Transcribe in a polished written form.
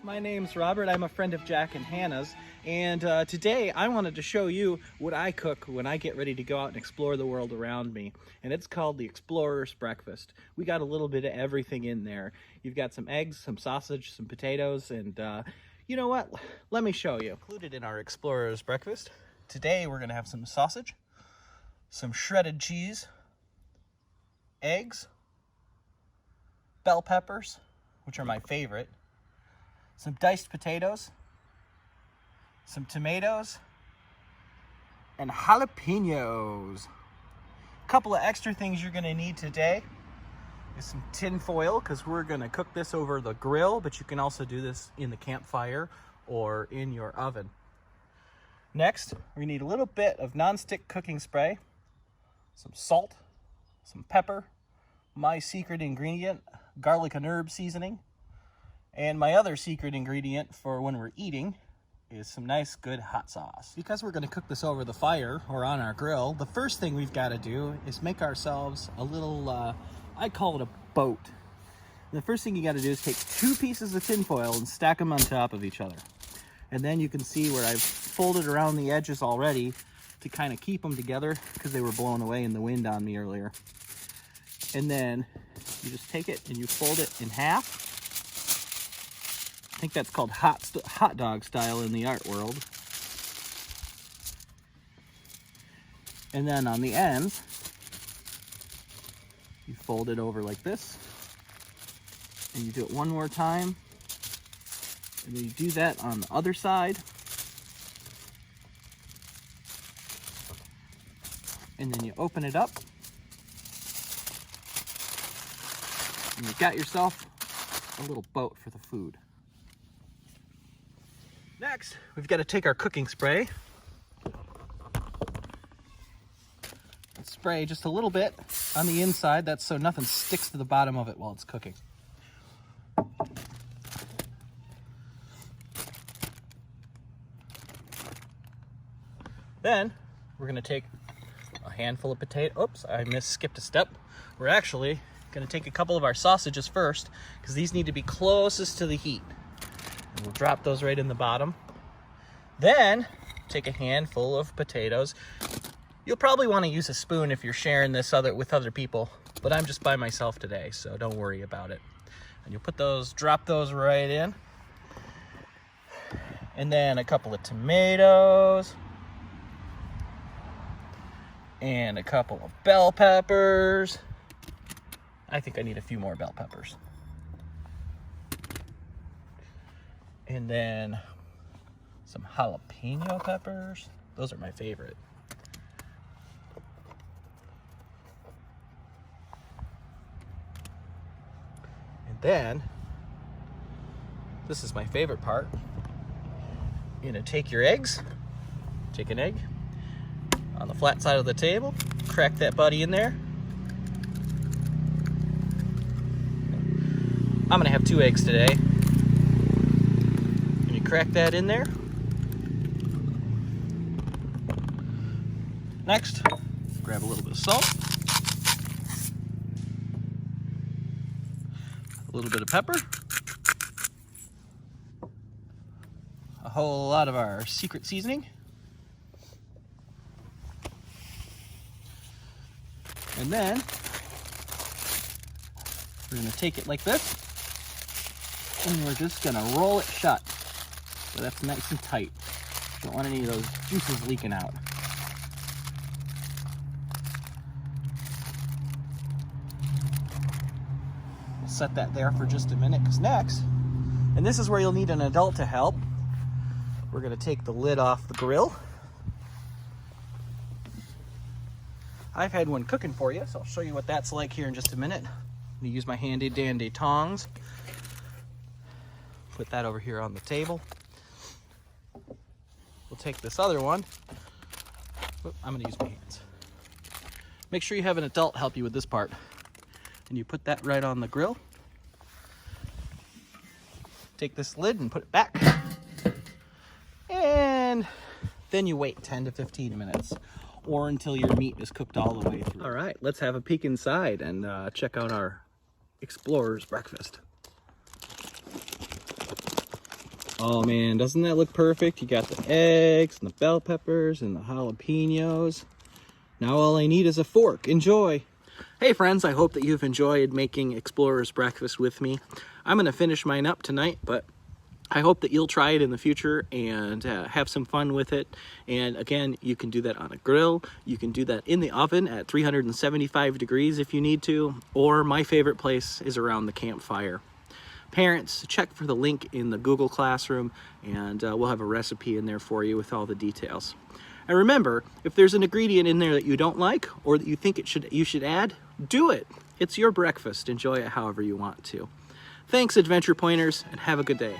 My name's Robert. I'm a friend of Jack and Hannah's, and today I wanted to show you what I cook when I get ready to go out and explore the world around me, and it's called the Explorer's Breakfast. We got a little bit of everything in there. You've got some eggs, some sausage, some potatoes, and you know what? Let me show you. Included in our Explorer's Breakfast, today we're going to have some sausage, some shredded cheese, eggs, bell peppers, which are my favorite, some diced potatoes, some tomatoes, and jalapenos. A couple of extra things you're gonna need today is some tin foil, because we're gonna cook this over the grill, but you can also do this in the campfire or in your oven. Next, we need a little bit of non-stick cooking spray, some salt, some pepper, my secret ingredient, garlic and herb seasoning, and my other secret ingredient for when we're eating is some nice good hot sauce. Because we're gonna cook this over the fire or on our grill, the first thing we've gotta do is make ourselves a little, I call it a boat. And the first thing you gotta do is take 2 pieces of tin foil and stack them on top of each other. And then you can see where I've folded around the edges already to kind of keep them together because they were blown away in the wind on me earlier. And then you just take it and you fold it in half. I think that's called hot dog style in the art world. And then on the ends, you fold it over like this. And you do it one more time. And then you do that on the other side. And then you open it up. And you've got yourself a little boat for the food. Next, we've got to take our cooking spray and spray just a little bit on the inside. That's so nothing sticks to the bottom of it while it's cooking. Then we're going to take a handful of potato. Oops, I skipped a step. We're actually going to take a couple of our sausages first because these need to be closest to the heat. And we'll drop those right in the bottom. Then take a handful of potatoes. You'll probably want to use a spoon if you're sharing this with other people, but I'm just by myself today, so don't worry about it. And you'll drop those right in. And then a couple of tomatoes. And a couple of bell peppers. I think I need a few more bell peppers. And then some jalapeno peppers. Those are my favorite. And then, this is my favorite part. You're gonna take your eggs, take an egg on the flat side of the table, crack that buddy in there. I'm gonna have 2 eggs today. And you crack that in there. Next, grab a little bit of salt, a little bit of pepper, a whole lot of our secret seasoning, and then we're going to take it like this, and we're just going to roll it shut so that's nice and tight. Don't want any of those juices leaking out. We'll set that there for just a minute, because next, and this is where you'll need an adult to help, we're going to take the lid off the grill. I've had one cooking for you, so I'll show you what that's like here in just a minute. I'm going to use my handy dandy tongs. Put that over here on the table. We'll take this other one. I'm going to use my hands. Make sure you have an adult help you with this part. And you put that right on the grill. Take this lid and put it back. And then you wait 10 to 15 minutes. Or until your meat is cooked all the way through. All right, let's have a peek inside and check out our Explorer's Breakfast. Oh man, doesn't that look perfect? You got the eggs and the bell peppers and the jalapenos. Now all I need is a fork. Enjoy. Hey friends, I hope that you've enjoyed making Explorer's Breakfast with me. I'm gonna finish mine up tonight, but I hope that you'll try it in the future and have some fun with it. And again, you can do that on a grill. You can do that in the oven at 375 degrees if you need to, or my favorite place is around the campfire. Parents, check for the link in the Google Classroom, and we'll have a recipe in there for you with all the details. And remember, if there's an ingredient in there that you don't like or that you think you should add, do it. It's your breakfast. Enjoy it however you want to. Thanks, Adventure Pointers, and have a good day.